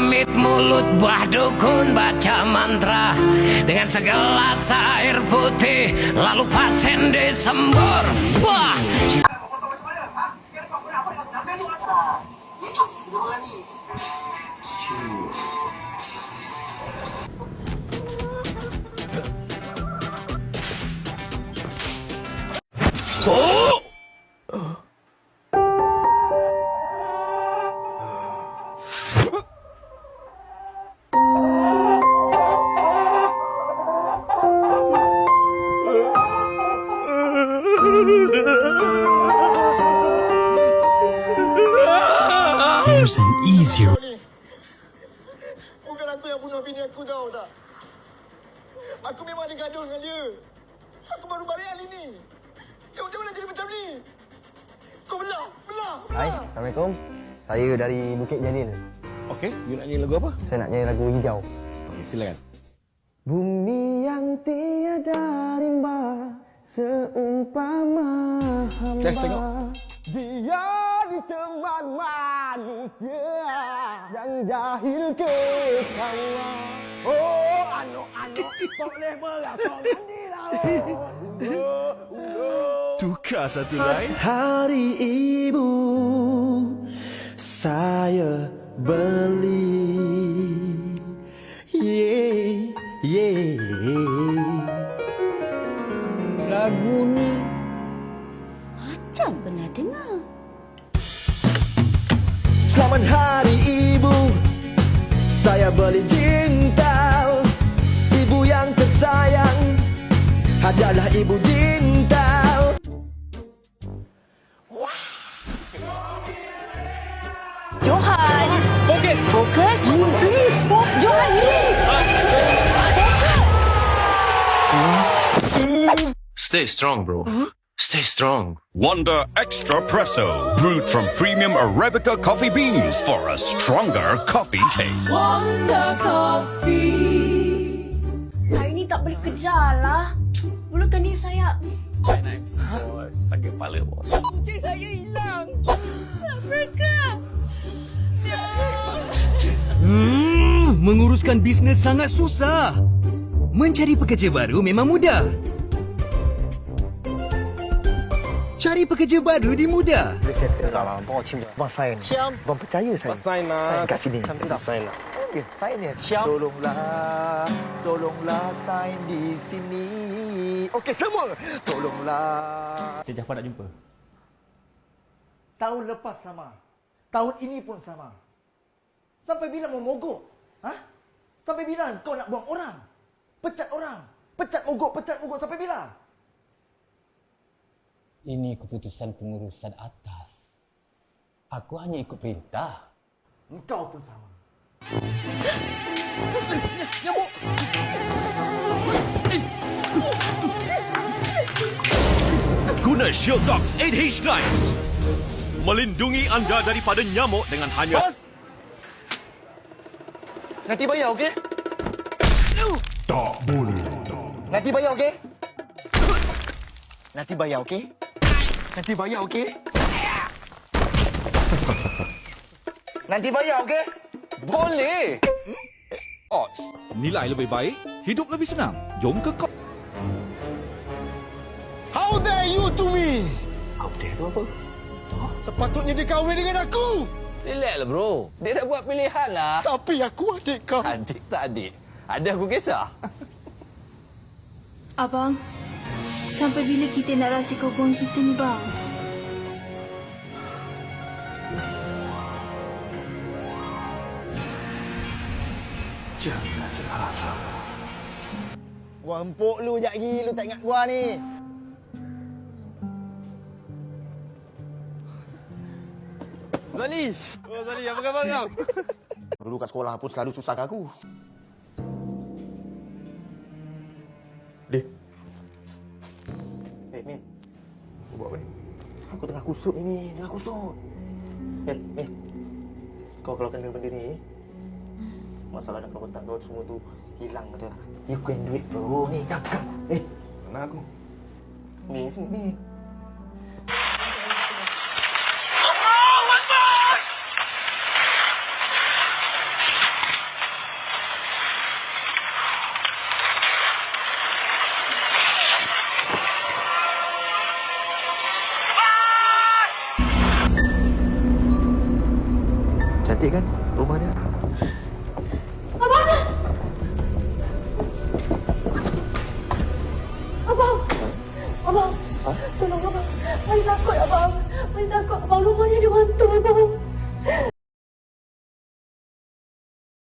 pamit mulut buah dukun baca mantra dengan segelas air putih lalu pasien disembur. Wah. Oh. Here's an easier. Bukan aku yang bunuh bini aku, tahu tak? Aku memang ada gaduh dengan dia. Aku baru balik hari ni. Jangan jadi macam ni. Kau belah. Hai, Assalamualaikum. Saya dari Bukit Jalil. Okey, you nak nyanyi lagu apa? Saya nak nyanyi lagu Hijau. Okey, silakan. Bumi yang tiada rimba seumpama hamba. Saya tengok. Dia diteman manusia yang jahil ketawa. Oh, anak-anak boleh berasal mandilah. Tukar satu lain. Hari Ibu saya beli. Lagu ni macam pernah dengar. Selamat Hari Ibu, saya beli cinta. Ibu yang tersayang adalah ibu cinta. Johan, fokus. Please, Johan, please. Stay strong, bro. Stay strong. Wonder Extra Presso, brewed from premium Arabica coffee beans for a stronger coffee taste. Wonder Coffee. Hari ni tak boleh kejar lah. Mulakan ni saya. Sakit kepala, bos. Kucing saya hilang. Mereka. Menguruskan bisnes sangat susah. Mencari pekerja baru memang mudah. Cari pekerja baru dimudah. Boleh settle tak lah, bawa cium. Abang sign. Cium? Abang percaya saya. Sign lah. Sign kat sini. Sign lah. Okay, sign ni. Cium. Tolonglah sign di sini. Okey, semua. Tolonglah. Cik Jaafar nak jumpa. Tahun lepas sama. Tahun ini pun sama. Sampai bila mau mogok? Ha? Sampai bila kau nak buang orang? Pecat orang. Pecat mogok sampai bila? Ini keputusan pengurusan atas. Aku hanya ikut perintah. Engkau pun sama. Guna Shieldtox 8H Nights. Melindungi anda daripada nyamuk dengan hanya... Bos! Nanti bayar, okey? Tak boleh. Nanti bayar, okey? Nanti bayar, okey? Nanti bayar, okey? Nanti bayar, okey? Boleh. Nilai lebih baik, hidup lebih senang. Jom ke kau. How dare you to me? How dare tu apa? Sepatutnya dia kahwin dengan aku. Relax lah bro. Dia dah buat pilihan lah. Tapi aku adik kau. Adik tak adik. Ada aku kisah. Abang, sampai bila kita nak rahsiakan hubungan kita ni, bang? Jangan harap. Gua empuk lu sekejap lagi. Lu tak ingat gua ni. Zali. Oh Zali, apa khabar kau? Dulu kat sekolah pun selalu susahkan aku. Dek. Min. Kau buat apa ni? Aku tengah kusut ni. Tengah kusut. Min. Kau kalau kena benda ni, masalah dalam otak kau semua tu hilang betul tak? You can do it bro. Ni, come. Mana aku? Ni, sini. Cantik kan rumahnya? Abang! Abang! Abang! Tolong abang. Saya takut abang. Saya takut abang. Rumahnya ada hantu abang.